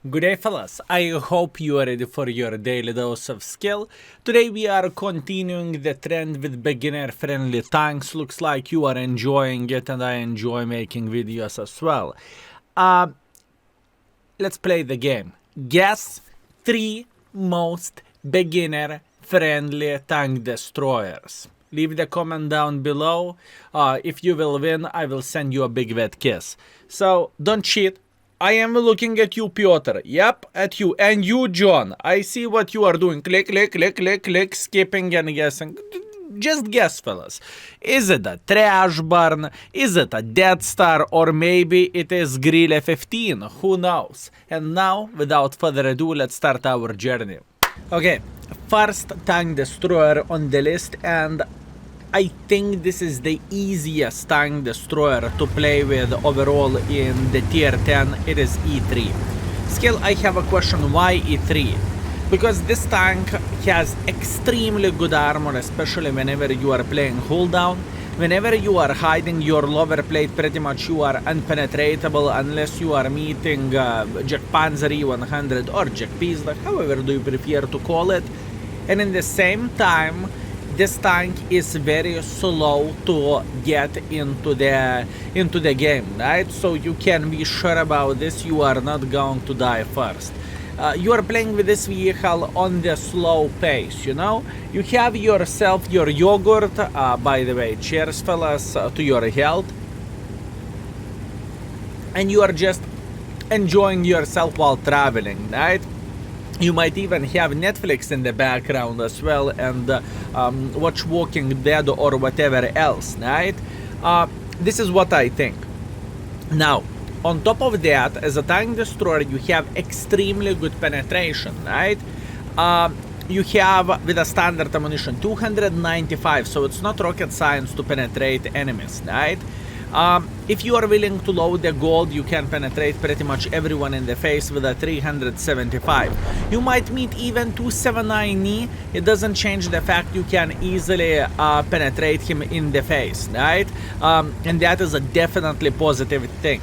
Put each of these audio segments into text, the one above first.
Good day, fellas. I hope you are ready for your daily dose of skill. Today we are continuing the trend with beginner-friendly tanks. Looks like you are enjoying it and I enjoy making videos as well. Let's play the game. Guess 3 most beginner-friendly tank destroyers. Leave the comment down below. If you will win, I will send you a big wet kiss. So, don't cheat. I am looking at you, Piotr. Yep, at you. And you, John. I see what you are doing. Click, click, click, click, click, skipping and guessing. Just guess, fellas. Is it a Trash Barn? Is it a Death Star? Or maybe it is Grille 15? Who knows? And now, without further ado, let's start our journey. Okay, first tank destroyer on the list, and I think this is the easiest tank destroyer to play with overall in the tier 10. It is E3. Skill, I have a question, why E3? Because this tank has extremely good armor, especially whenever you are playing hold down. Whenever you are hiding your lower plate, pretty much you are unpenetratable unless you are meeting Jack Panzer E100 or Jack Pizda, however do you prefer to call it. And in the same time, this tank is very slow to get into the game, right? So you can be sure about this, you are not going to die first. You are playing with this vehicle on the slow pace, you know? You have yourself your yogurt, by the way, cheers fellas to your health. And you are just enjoying yourself while traveling, right? You might even have Netflix in the background as well and watch Walking Dead or whatever else, right? This is what I think. Now, on top of that, as a tank destroyer, you have extremely good penetration, right? You have, with a standard ammunition, 295, so it's not rocket science to penetrate enemies, right? If you are willing to load the gold, you can penetrate pretty much everyone in the face with a 375. You might meet even 279E, it doesn't change the fact you can easily penetrate him in the face, right? And that is a definitely positive thing.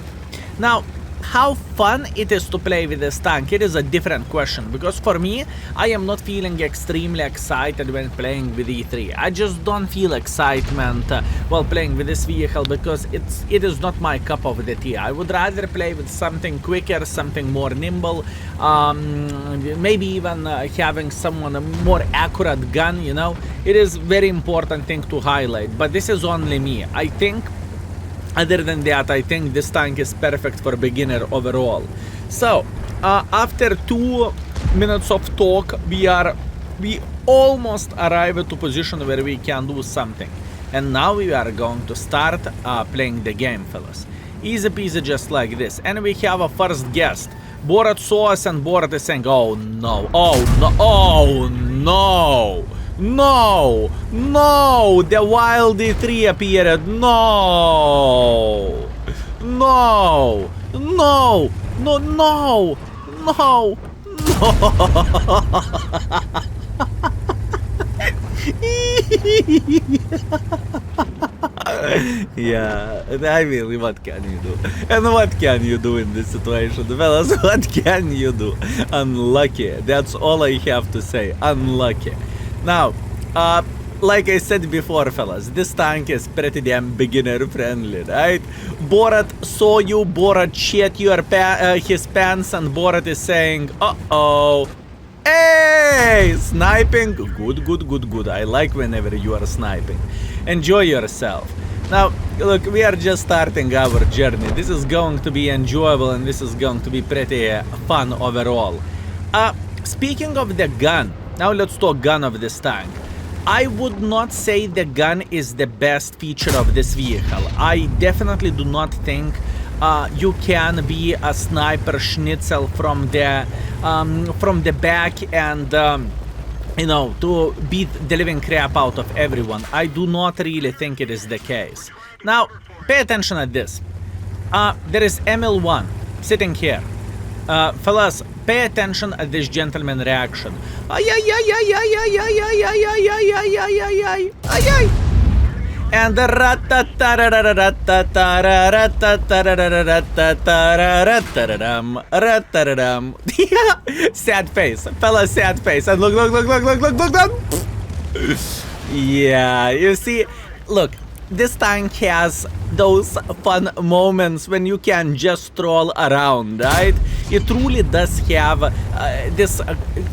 Now, how fun it is to play with this tank, it is a different question, because for me, I am not feeling extremely excited when playing with E3. I just don't feel excitement while playing with this vehicle because it is not my cup of the tea. I would rather play with something quicker, something more nimble, maybe even having someone a more accurate gun, you know. It is very important thing to highlight, but this is only me. I think other than that, I think this tank is perfect for beginner overall. So, after 2 minutes of talk, we almost arrive at a position where we can do something. And now we are going to start playing the game, fellas. Easy peasy, just like this. And we have a first guest. Borat saw us and Borat is saying, oh no, oh no, oh no. No! No! The wild E3 appeared! No! No! No! No! No! No! Yeah, I mean, what can you do? And what can you do in this situation, fellas? What can you do? Unlucky. That's all I have to say. Unlucky. Now, like I said before, fellas, this tank is pretty damn beginner friendly, right? Borat saw you, Borat shit his pants, and Borat is saying, uh-oh. Hey! Sniping? Good, good, good, good. I like whenever you are sniping. Enjoy yourself. Now, look, we are just starting our journey. This is going to be enjoyable and this is going to be pretty fun overall. Speaking of the gun, now let's talk gun of this tank. I would not say the gun is the best feature of this vehicle. I definitely do not think you can be a sniper schnitzel from the back and you know, to beat the living crap out of everyone. I do not really think it is the case. Now, pay attention at this. There is ML1 sitting here. Fellas, pay attention at this gentleman reaction. Ay, ay, ay, ay, ay, ay, ay, ay, ay, ay, ay, ay, ay, ay, ay, ay, ay. And sad face, fella, sad face. And look. Yeah, you see, look, this tank has those fun moments when you can just stroll around, right? It truly does have this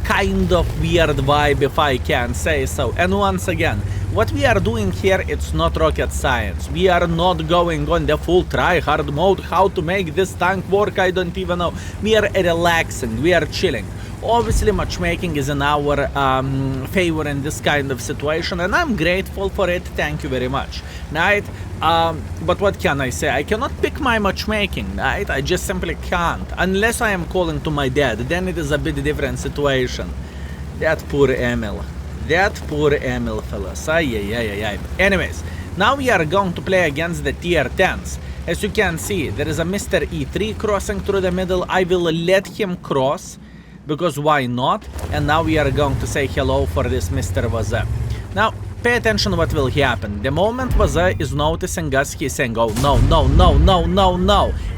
kind of weird vibe, if I can say so. And once again, what we are doing here, it's not rocket science. We are not going on the full try-hard mode. How to make this tank work, I don't even know. We are relaxing, we are chilling. Obviously, matchmaking is in our favor in this kind of situation, and I'm grateful for it. Thank you very much, right? But what can I say? I cannot pick my matchmaking, right? I just simply can't. Unless I am calling to my dad, then it is a bit different situation. That poor Emil. That poor Emil, fellas. Ay. Anyways, now we are going to play against the tier 10s. As you can see, there is a Mr. E3 crossing through the middle. I will let him cross, because why not? And now we are going to say hello for this Mr. Vaza. Now, pay attention what will happen. The moment Vaza is noticing us, he's saying, oh, no.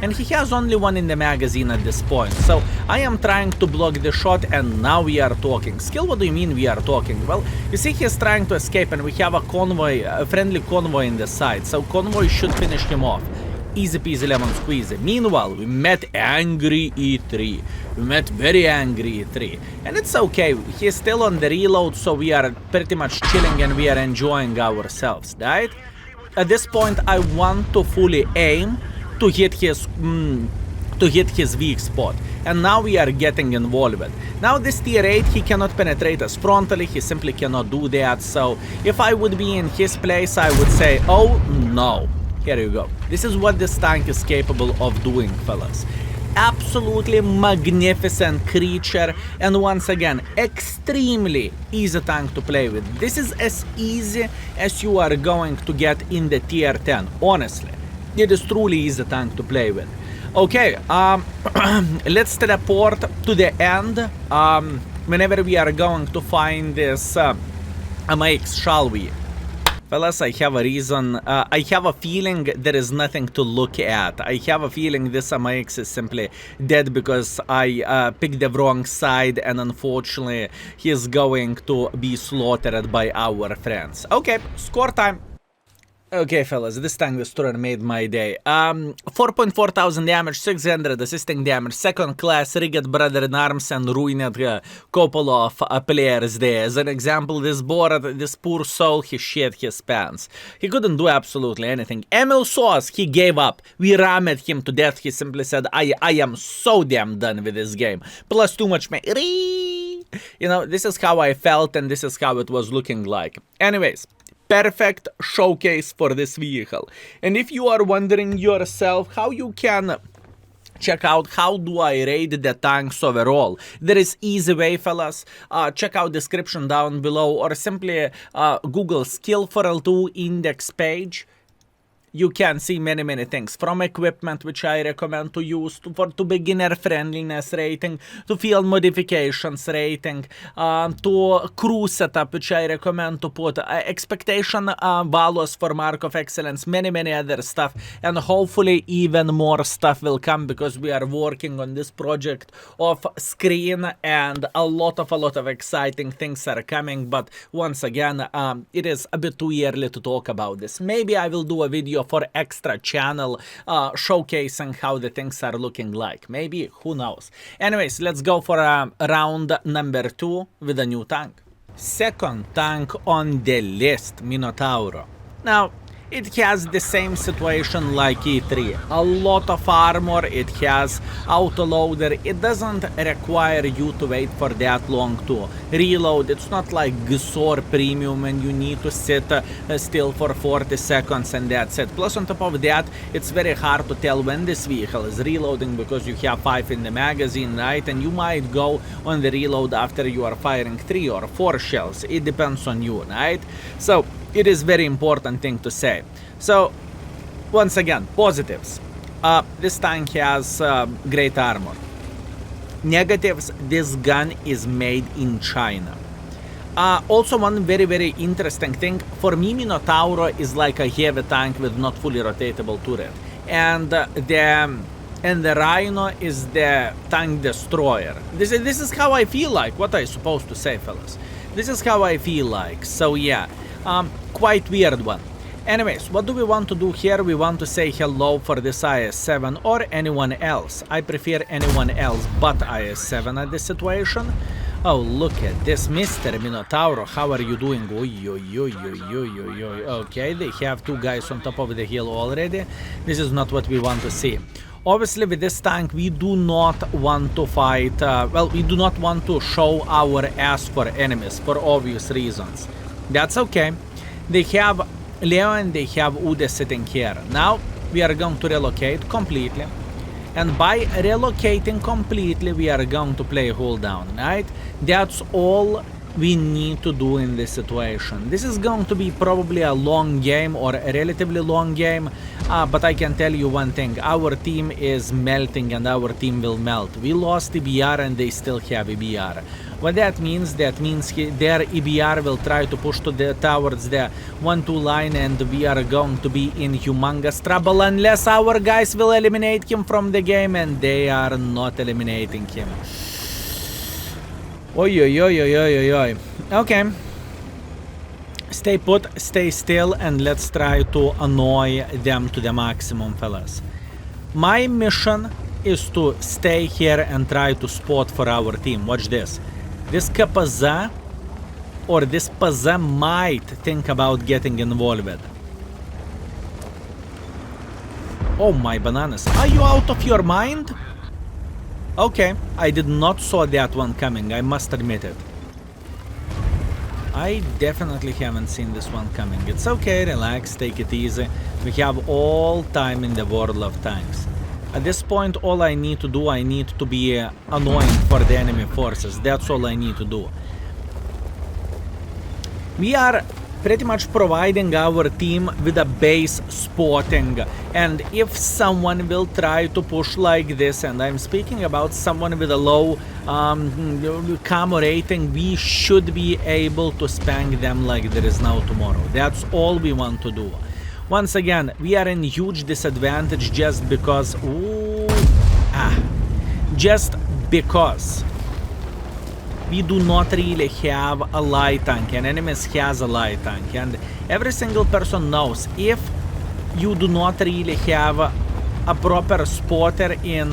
And he has only one in the magazine at this point. So, I am trying to block the shot, and now we are talking. Skill, what do you mean we are talking? Well, you see he's trying to escape, and we have a convoy, a friendly convoy in the side. So, convoy should finish him off. Easy peasy lemon squeezy. Meanwhile, we met angry E3. We met very angry E3. And it's okay, he's still on the reload, so we are pretty much chilling and we are enjoying ourselves, right? At this point, I want to fully aim to hit his weak spot. And now we are getting involved. Now this tier 8, he cannot penetrate us frontally, he simply cannot do that. So if I would be in his place, I would say, oh no. Here you go. This is what this tank is capable of doing, fellas. Absolutely magnificent creature, and once again, extremely easy tank to play with. This is as easy as you are going to get in the tier 10, honestly. It is truly easy tank to play with. Okay, let's teleport to the end, whenever we are going to find this MX, shall we? Fellas, I have a reason, I have a feeling there is nothing to look at. I have a feeling this MX is simply dead because I picked the wrong side, and unfortunately he is going to be slaughtered by our friends. Okay, score time. Okay, fellas, this tank destroyer made my day. 4.4 thousand damage, 600 assisting damage, second class, rigged brother in arms, and ruined a couple of players there. As an example, this board, this poor soul, he shit his pants. He couldn't do absolutely anything. Emil saw us, he gave up. We rammed him to death. He simply said, I am so damn done with this game. Plus too much you know, this is how I felt, and this is how it was looking like. Anyways. Perfect showcase for this vehicle. And if you are wondering yourself how you can check out how do I rate the tanks overall, there is easy way, fellas. Check out description down below, or simply Google skill for L2 index page. You can see many things, from equipment, which I recommend to use, to beginner friendliness rating, to field modifications rating, to crew setup, which I recommend to put, expectation values for mark of excellence, many other stuff, and hopefully even more stuff will come, because we are working on this project off screen, and a lot of exciting things are coming. But once again, it is a bit too early to talk about this. Maybe I will do a video for extra channel showcasing how the things are looking like. Maybe, who knows. Anyways, let's go for round number 2 with a new tank. Second tank on the list, Minotauro. Now, it has the same situation like E3. A lot of armor, it has autoloader. It doesn't require you to wait for that long to reload. It's not like Gsor Premium and you need to sit still for 40 seconds and that's it. Plus on top of that, it's very hard to tell when this vehicle is reloading, because you have 5 in the magazine, right? And you might go on the reload after you are firing 3 or 4 shells. It depends on you, right? So it is very important thing to say. So, once again, positives. This tank has great armor. Negatives, this gun is made in China. Also one very interesting thing, for me Minotauro is like a heavy tank with not fully rotatable turret. And the Rhino is the tank destroyer. This is how I feel like, what I supposed to say, fellas. This is how I feel like, so yeah, quite weird one. Anyways, what do we want to do here? We want to say hello for this IS-7 or anyone else. I prefer anyone else but IS-7 at this situation. Oh, look at this, Mr. Minotauro, how are you doing? Okay, they have two guys on top of the hill already. This is not what we want to see. Obviously, with this tank, we do not want to fight, well, we do not want to show our ass for enemies, for obvious reasons. That's okay. They have Leo and they have Ude sitting here. Now, we are going to relocate completely. And by relocating completely, we are going to play hold down, right? That's all we need to do in this situation. This is going to be probably a long game or a relatively long game, but I can tell you one thing, our team is melting and our team will melt. We lost EBR and they still have EBR. What that means their EBR will try to push towards the 1-2 line and we are going to be in humongous trouble unless our guys will eliminate him from the game, and they are not eliminating him. Oi. Okay. Stay put, stay still, and let's try to annoy them to the maximum, fellas. My mission is to stay here and try to spot for our team. Watch this. This Kapaza or this Paza might think about getting involved. Oh my bananas. Are you out of your mind? Okay, I did not saw that one coming, I must admit it. I definitely haven't seen this one coming. It's okay, relax, take it easy. We have all time in the world of tanks. At this point, all I need to do, I need to be annoying for the enemy forces. That's all I need to do. We are pretty much providing our team with a base spotting, and if someone will try to push like this, and I'm speaking about someone with a low camo rating, we should be able to spank them like there is no tomorrow. That's all we want to do. Once again, we are in huge disadvantage just because we do not really have a light tank, and enemies has a light tank, and every single person knows if you do not really have a proper spotter in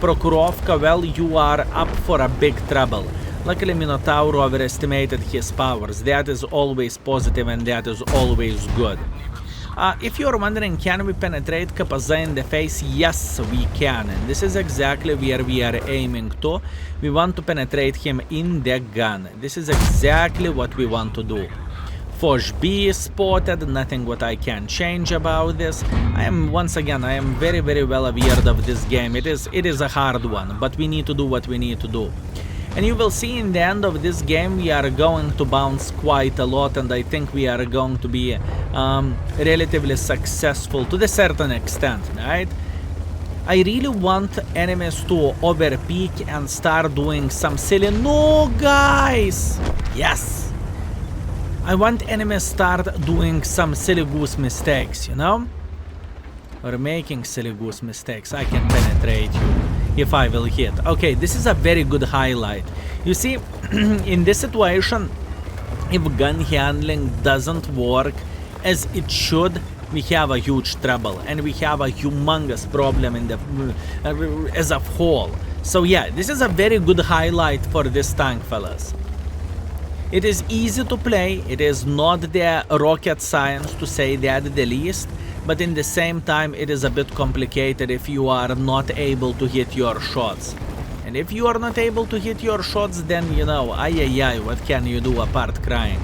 Prokhorovka, well, you are up for a big trouble. Luckily, Minotauro overestimated his powers. That is always positive and that is always good. If you're wondering, can we penetrate Kapaza in the face? Yes, we can, and this is exactly where we are aiming to. We want to penetrate him in the gun. This is exactly what we want to do. Foch B is spotted, nothing what I can change about this. I am very well aware of this game. It is a hard one, but we need to do what we need to do. And you will see in the end of this game we are going to bounce quite a lot, and I think we are going to be relatively successful to a certain extent, right? I really want enemies to overpeak and start doing some silly... No, guys! Yes! I want enemies start doing some silly goose mistakes, you know? Or making silly goose mistakes. I can penetrate you if I will hit. Okay, this is a very good highlight. You see, in this situation, if gun handling doesn't work as it should, we have a huge trouble and we have a humongous problem in the as a whole. So yeah, this is a very good highlight for this tank, fellas. It is easy to play, it is not the rocket science to say that the least, but in the same time it is a bit complicated if you are not able to hit your shots. And if you are not able to hit your shots, then you know, what can you do apart crying?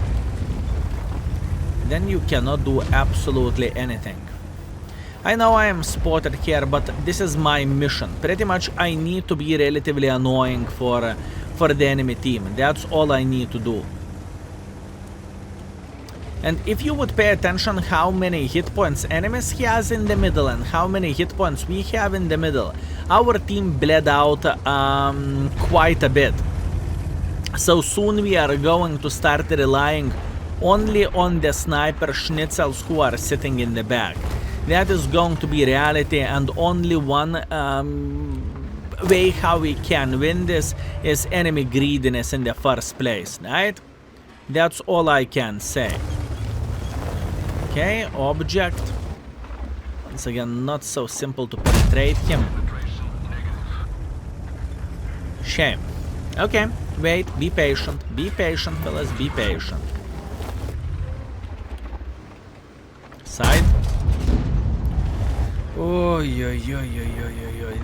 Then you cannot do absolutely anything. I know I am spotted here, but this is my mission. Pretty much I need to be relatively annoying for the enemy team. That's all I need to do. And if you would pay attention how many hit points enemies has in the middle and how many hit points we have in the middle, our team bled out quite a bit. So soon we are going to start relying only on the sniper schnitzels who are sitting in the back. That is going to be reality, and only one way how we can win this is enemy greediness in the first place, right? That's all I can say. Okay, object. Once again, not so simple to penetrate him. Shame. Okay, wait, be patient, fellas, be patient. Side.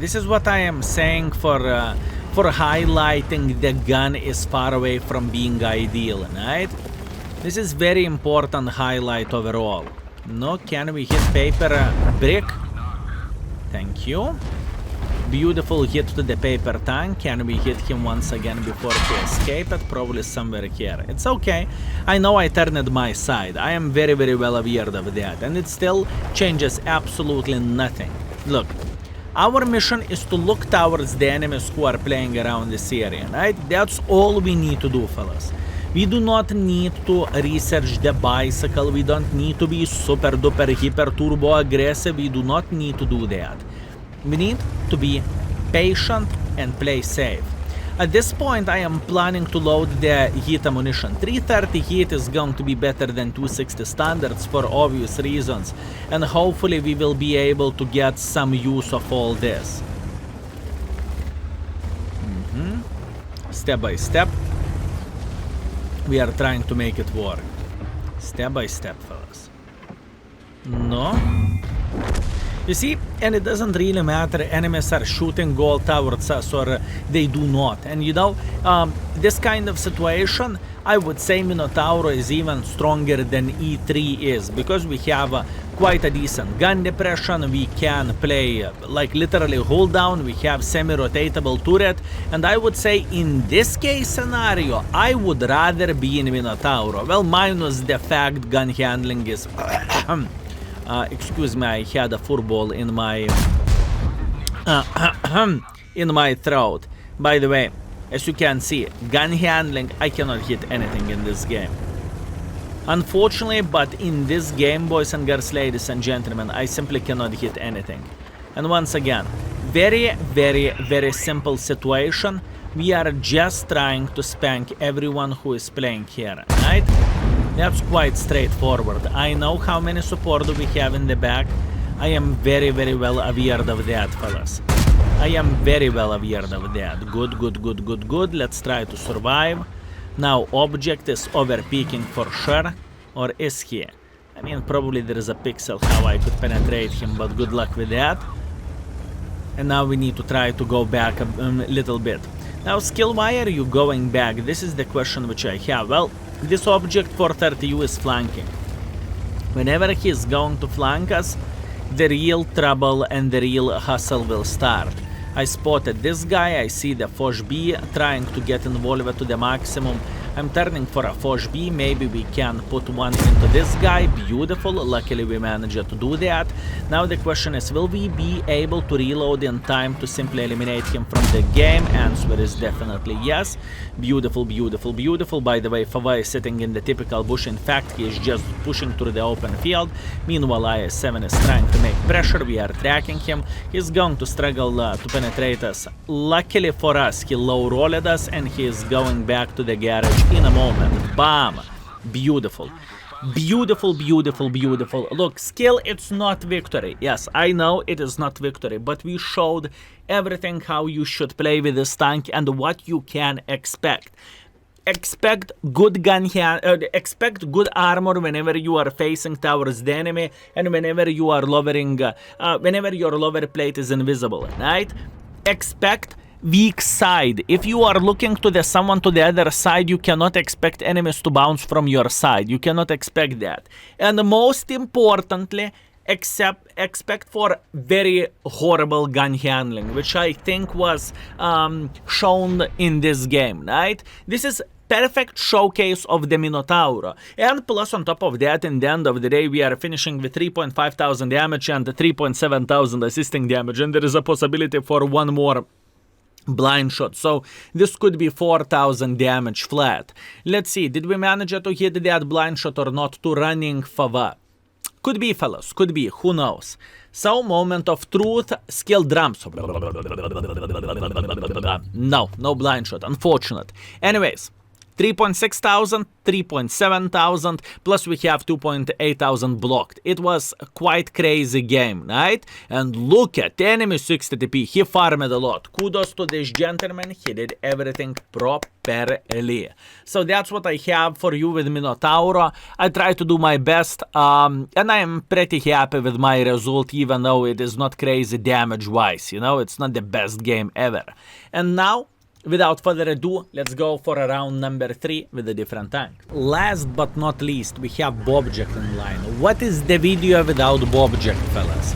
This is what I am saying for highlighting the gun is far away from being ideal, right? This is very important highlight overall. No, can we hit paper brick? Thank you. Beautiful hit to the paper tank. Can we hit him once again before he escaped? Probably somewhere here. It's okay. I know I turned my side. I am very, very well aware of that. And it still changes absolutely nothing. Look, our mission is to look towards the enemies who are playing around this area, right? That's all we need to do, fellas. We do not need to research the bicycle. We don't need to be super duper hyper turbo aggressive. We do not need to do that. We need to be patient and play safe. At this point, I am planning to load the heat ammunition. 330 heat is going to be better than 260 standards for obvious reasons, and hopefully we will be able to get some use of all this. Step by step, we are trying to make it work. Step by step, fellas. No. You see, and it doesn't really matter, enemies are shooting gold towards us or they do not. And you know, this kind of situation, I would say Minotauro is even stronger than E3 is, because we have quite a decent gun depression, we can play like literally hold down, we have semi-rotatable turret, and I would say in this case scenario, I would rather be in Minotauro. Well, minus the fact gun handling is... excuse me, I had a furball in my in my throat. By the way, as you can see, gun handling, I cannot hit anything in this game. Unfortunately, but in this game, boys and girls, ladies and gentlemen, I simply cannot hit anything. And once again, very, very, very simple situation. We are just trying to spank everyone who is playing here, right? That's quite straightforward. I know how many support we have in the back. I am very, very well aware of that, fellas. I am very well aware of that. Good, good, good, good, good. Let's try to survive. Now, object is overpeaking for sure. Or is he? I mean, probably there is a pixel how I could penetrate him, but good luck with that. And now we need to try to go back a little bit. Now, skill, why are you going back? This is the question which I have. Well, this object 430U is flanking. Whenever he is going to flank us, the real trouble and the real hustle will start. I spotted this guy, I see the Foch B trying to get involved to the maximum. I'm turning for a Foch B, maybe we can put one into this guy, beautiful, luckily we managed to do that. Now the question is, will we be able to reload in time to simply eliminate him from the game? Answer is definitely yes. Beautiful, beautiful, beautiful. By the way, Fava is sitting in the typical bush, in fact he is just pushing through the open field. Meanwhile IS-7 is trying to make pressure, we are tracking him. He's going to struggle to penetrate us. Luckily for us, he low-rolled us and he is going back to the garage in a moment. Bam! Beautiful. Beautiful, beautiful, beautiful. Look, skill, it's not victory. Yes, I know it is not victory, but we showed everything how you should play with this tank and what you can expect. Expect good gun expect good armor whenever you are facing towards the enemy and whenever you are lowering, whenever your lower plate is invisible, right? Expect weak side. If you are looking to someone to the other side, you cannot expect enemies to bounce from your side. You cannot expect that. And most importantly, expect for very horrible gun handling, which I think was shown in this game, right? This is perfect showcase of the Minotauro. And plus on top of that, in the end of the day, we are finishing with 3,500 damage and 3,700 assisting damage. And there is a possibility for one more blind shot. So this could be 4,000 damage flat. Let's see, did we manage to hit that blind shot or not to running favor? Could be, fellas, could be, who knows. So, moment of truth, skill drums. No blind shot, unfortunate. Anyways, 3.6 thousand, 3.7 thousand, plus we have 2.8 thousand blocked. It was a quite crazy game, right? And look at enemy 60 TP, he farmed a lot. Kudos to this gentleman, he did everything properly. So that's what I have for you with Minotauro. I try to do my best, and I am pretty happy with my result, even though it is not crazy damage-wise, you know? It's not the best game ever. And now, without further ado, let's go for round number 3 with a different tank. Last but not least, we have Bobject in line. What is the video without Bobject, fellas?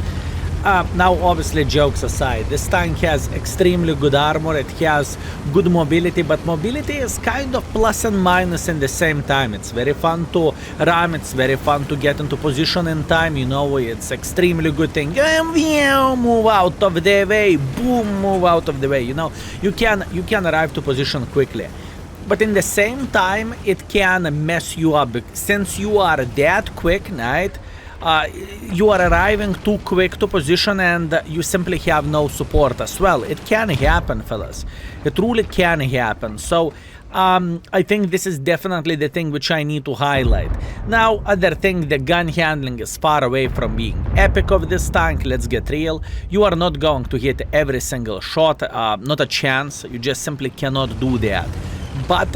Now, obviously, jokes aside, this tank has extremely good armor, it has good mobility, but mobility is kind of plus and minus in the same time. It's very fun to ram, it's very fun to get into position in time, you know, it's extremely good thing. Move out of the way, boom, move out of the way, you know, you can arrive to position quickly. But in the same time, it can mess you up, since you are that quick, right? You are arriving too quick to position and you simply have no support as well. It can happen, fellas. It truly can happen. So I think this is definitely the thing which I need to highlight. Now, other thing, the gun handling is far away from being epic of this tank. Let's get real. You are not going to hit every single shot. Not a chance. You just simply cannot do that. But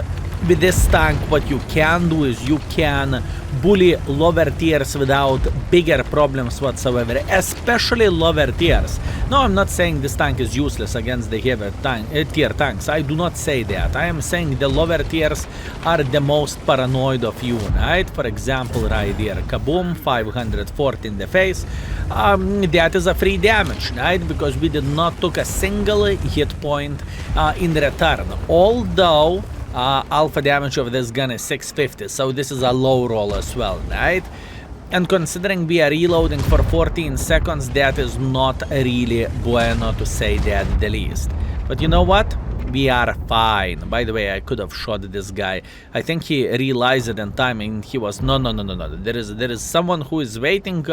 with this tank, what you can do is you can bully lower tiers without bigger problems whatsoever, especially lower tiers. No, I'm not saying this tank is useless against the heavier tier tanks. I do not say that. I am saying the lower tiers are the most paranoid of you, right? For example, right here, kaboom, 540 in the face. That is a free damage, right? Because we did not took a single hit point in return. Although alpha damage of this gun is 650, so this is a low roll as well, right? And considering we are reloading for 14 seconds, that is not really bueno, to say that the least. But you know what? We are fine. By the way, I could have shot this guy. I think he realized it in time and he was, no. There is someone who is waiting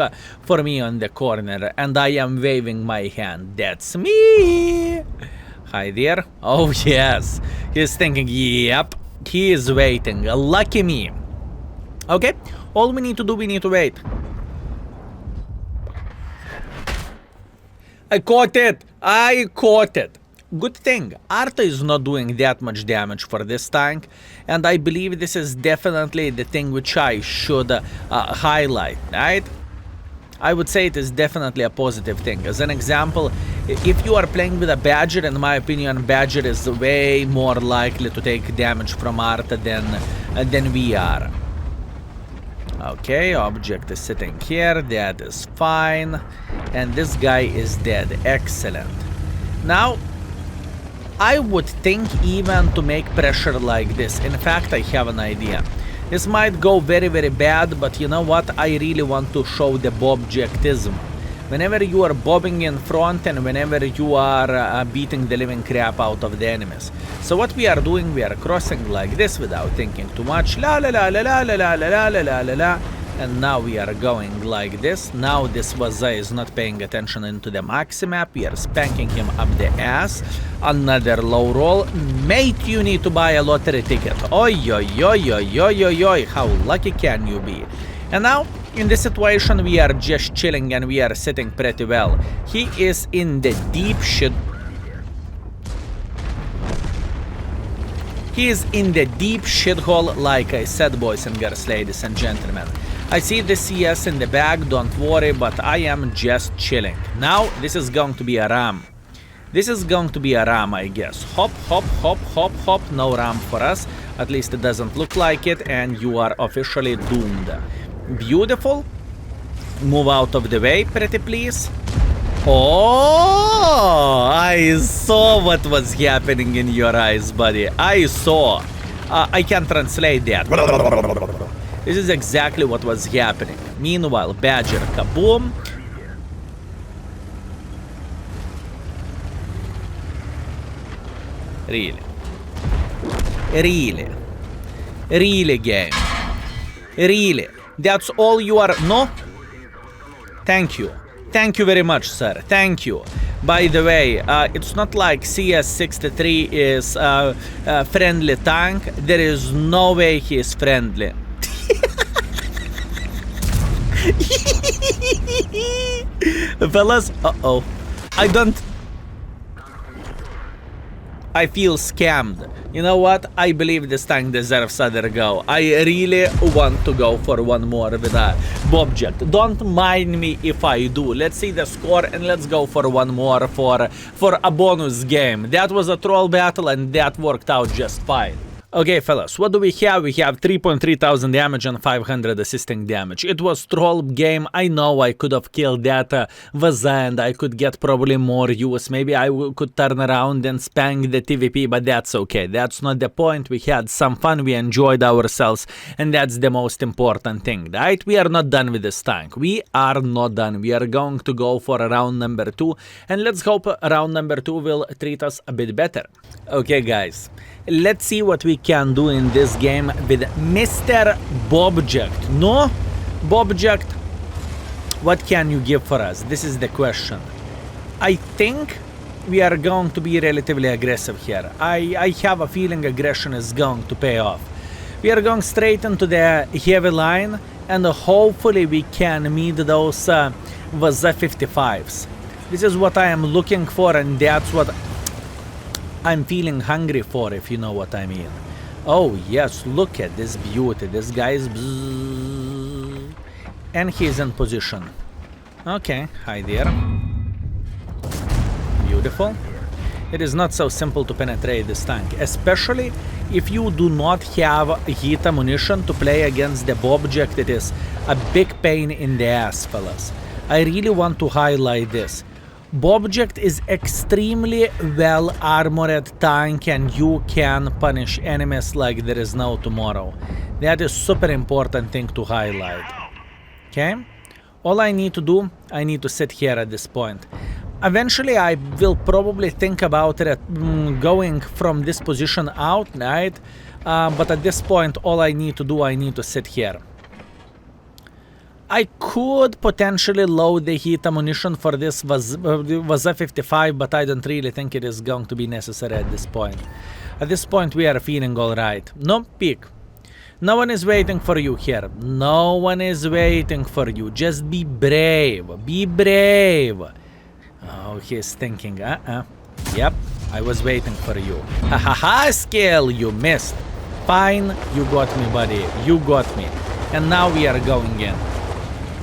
for me on the corner and I am waving my hand. That's me. Hi there. Oh yes, he's thinking, yep, he is waiting. Lucky me. Okay, all we need to do, we need to wait. I caught it. Good thing, Arta is not doing that much damage for this tank, and I believe this is definitely the thing which I should highlight, right? I would say it is definitely a positive thing. As an example, if you are playing with a Badger, in my opinion, Badger is way more likely to take damage from Arta than we are. Okay, object is sitting here, that is fine. And this guy is dead, excellent. Now, I would think even to make pressure like this. In fact, I have an idea. This might go very, very bad, but you know what? I really want to show the bobjectism. Whenever you are bobbing in front and whenever you are beating the living crap out of the enemies. So what we are doing, we are crossing like this without thinking too much. La la la la la la la la la la la la. And now we are going like this. Now this Waza is not paying attention into the maxi map. We are spanking him up the ass. Another low roll. Mate, you need to buy a lottery ticket. Oi, oi, oi, oi, oi, oi, oi. How lucky can you be? And now, in this situation, we are just chilling and we are sitting pretty well. He is in the deep shit. He is in the deep shithole, like I said, boys and girls, ladies and gentlemen. I see the CS in the back, don't worry, but I am just chilling. Now, this is going to be a ram. This is going to be a ram, I guess. Hop, hop, hop, hop, hop. No ram for us. At least it doesn't look like it, and you are officially doomed. Beautiful. Move out of the way, pretty please. Oh, I saw what was happening in your eyes, buddy. I saw. I can translate that. This is exactly what was happening. Meanwhile, Badger, kaboom. Really? Really? Really, game? Really? That's all you are? No? Thank you. Thank you very much, sir. Thank you. By the way, it's not like CS63 is a friendly tank. There is no way he is friendly. Fellas, uh-oh. I feel scammed. You know what? I believe this tank deserves another go. I really want to go for one more with a Bobject. Don't mind me if I do. Let's see the score and let's go for one more for a bonus game. That was a troll battle and that worked out just fine. Okay, fellas, what do we have? We have 3.3 thousand damage and 500 assisting damage. It was troll game. I know I could have killed that Vaza and I could get probably more use. Maybe I could turn around and spam the TVP, but that's okay. That's not the point. We had some fun. We enjoyed ourselves, and that's the most important thing, right? We are not done with this tank. We are not done. We are going to go for round number 2, and let's hope round number 2 will treat us a bit better. Okay, guys. Let's see what we can do in this game with Mr. Bobject. No? Bobject, what can you give for us? This is the question. I think we are going to be relatively aggressive here. I have a feeling aggression is going to pay off. We are going straight into the heavy line and hopefully we can meet those Vaza 55s. This is what I am looking for and that's what I'm feeling hungry for, if you know what I mean. Oh yes, look at this beauty. This guy is bzzz, and he's in position. Okay, hi there. Beautiful. It is not so simple to penetrate this tank, especially if you do not have heat ammunition to play against the Bobject. It is a big pain in the ass, fellas. I really want to highlight this. Bobject is extremely well armored tank and you can punish enemies like there is no tomorrow. That is super important thing to highlight. Okay? All I need to do, I need to sit here at this point. Eventually I will probably think about it going from this position out, right? But at this point all I need to do, I need to sit here. I could potentially load the heat ammunition for this Vaza 55, but I don't really think it is going to be necessary at this point. At this point we are feeling alright. No, peek. No one is waiting for you here. No one is waiting for you. Just be brave. Be brave. Oh, he's thinking, Yep, I was waiting for you. Ha ha ha, skill, you missed. Fine, you got me, buddy. You got me. And now we are going in.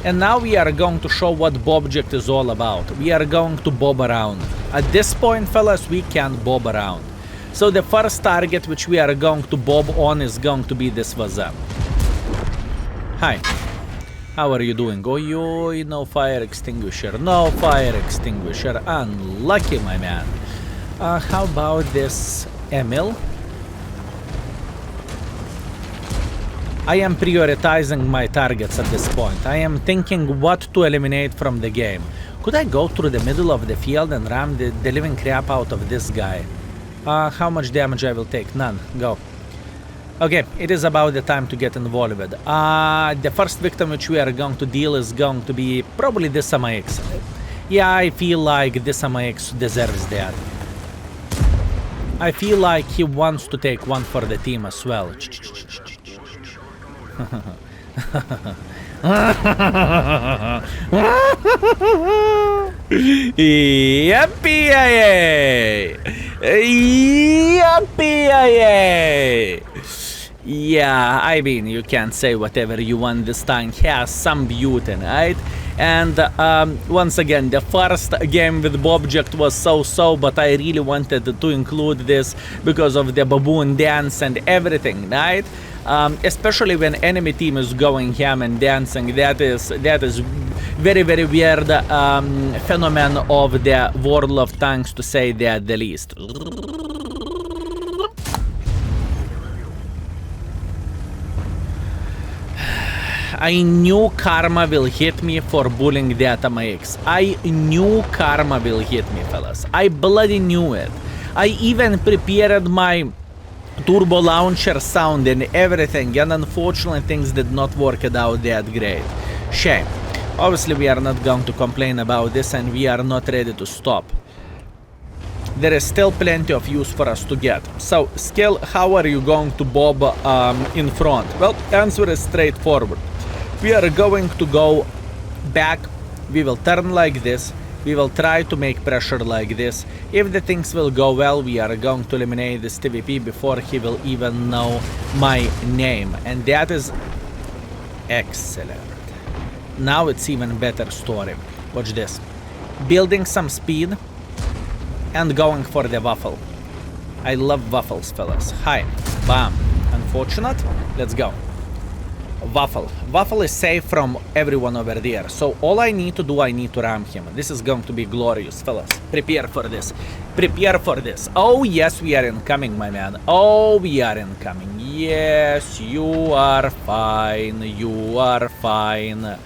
And now we are going to show what Bobject is all about. We are going to bob around. At this point, fellas, we can bob around. So the first target which we are going to bob on is going to be this Vaza. Hi. How are you doing? Oh, yo, no fire extinguisher. No fire extinguisher. Unlucky, my man. How about this Emil? I am prioritizing my targets at this point. I am thinking what to eliminate from the game. Could I go through the middle of the field and ram the living crap out of this guy? How much damage I will take? None. Go. Okay, it is about the time to get involved. The first victim which we are going to deal is going to be probably this MX. Yeah, I feel like this MX deserves that. I feel like he wants to take one for the team as well. Yippee-yay! Yippee-yay! Yeah, I mean, you can say whatever you want. This tank has some beauty, right? And once again, the first game with Bobject was so-so, but I really wanted to include this because of the baboon dance and everything, right? Especially when enemy team is going ham and dancing. That is very weird phenomenon of the World of Tanks, to say that the least. I knew karma will hit me for bullying that MX. I knew karma will hit me, fellas. I bloody knew it. I even prepared my turbo launcher sound and everything, and unfortunately things did not work out that great. Shame. Obviously we are not going to complain about this, and we are not ready to stop. There is still plenty of use for us to get. So, Skill, how are you going to bob in front? Well, answer is straightforward. We are going to go back, we will turn like this, we will try to make pressure like this. If the things will go well, we are going to eliminate this TVP before he will even know my name. And that is excellent. Now it's even better story. Watch this. Building some speed and going for the waffle. I love waffles, fellas. Hi. Bam. Unfortunate. Let's go. Waffle. Waffle is safe from everyone over there. So all I need to do, I need to ram him. This is going to be glorious, fellas. Prepare for this. Prepare for this. Oh, yes, we are incoming, my man. Oh, we are incoming. Yes, you are fine. You are fine.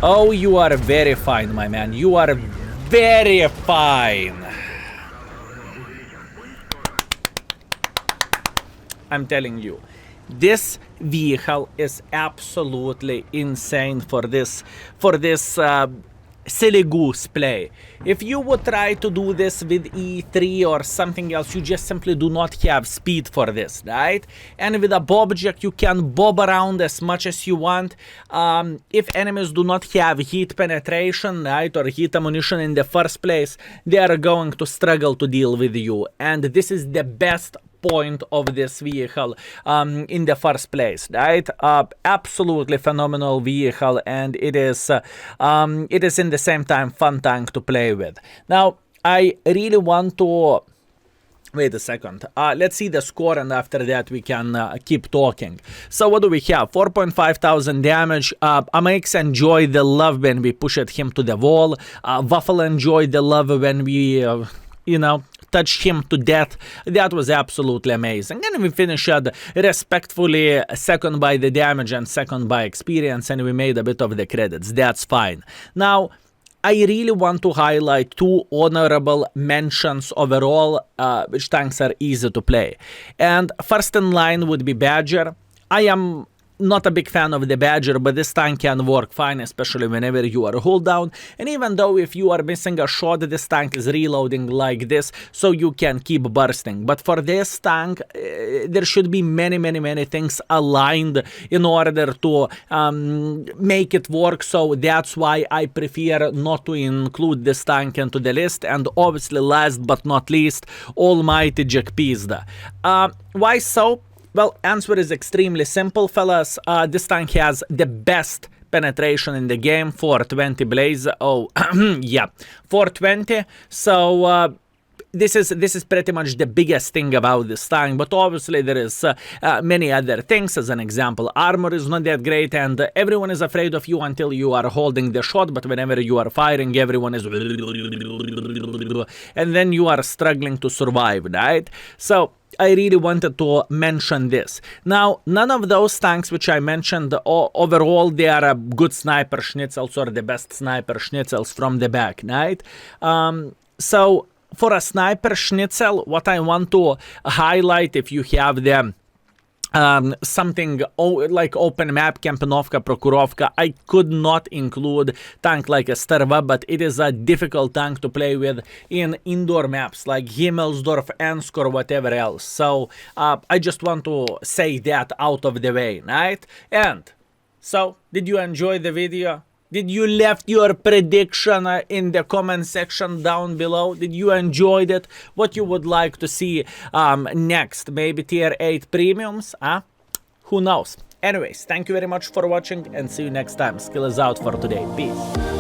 Oh, you are very fine, my man. You are very fine. I'm telling you, this vehicle is absolutely insane for this silly goose play. If you would try to do this with E3 or something else, you just simply do not have speed for this, right? And with a bobjack, you can bob around as much as you want. If enemies do not have heat penetration, right, or heat ammunition in the first place, they are going to struggle to deal with you. And this is the best point of this vehicle in the first place, right? Absolutely phenomenal vehicle, and it is in the same time fun tank to play with. Now I really want to wait a second. Let's see the score, and after that we can keep talking. So what do we have? 4,500 damage. Amx enjoyed the love when we pushed him to the wall. Waffle enjoyed the love when we touched him to death. That was absolutely amazing. And we finished respectfully second by the damage and second by experience, and we made a bit of the credits. That's fine. Now, I really want to highlight two honorable mentions overall, which tanks are easy to play. And first in line would be Badger. I am not a big fan of the Badger, but this tank can work fine, especially whenever you are hold down. And even though if you are missing a shot, this tank is reloading like this, so you can keep bursting. But for this tank, there should be many things aligned in order to make it work. So that's why I prefer not to include this tank into the list. And obviously, last but not least, Almighty Jack Pizda. Why so? Well, answer is extremely simple, fellas. This tank has the best penetration in the game, 420 blaze. Oh, yeah, 420. So this is pretty much the biggest thing about this tank, but obviously there is many other things. As an example, armor is not that great, and everyone is afraid of you until you are holding the shot, but whenever you are firing, everyone is and then you are struggling to survive, right? So I really wanted to mention this. Now, none of those tanks which I mentioned, overall, they are good sniper schnitzels, or the best sniper schnitzels from the back, right? So for a sniper schnitzel, what I want to highlight, if you have the something like open map, Kempenovka, Prokurovka, I could not include tank like a Sterva, but it is a difficult tank to play with in indoor maps like Himmelsdorf, Ensk, or whatever else. So I just want to say that out of the way, right? And so, did you enjoy the video? Did you left your prediction in the comment section down below? Did you enjoy it? What you would like to see next? Maybe tier 8 premiums? Who knows? Anyways, thank you very much for watching, and see you next time. Skill is out for today. Peace.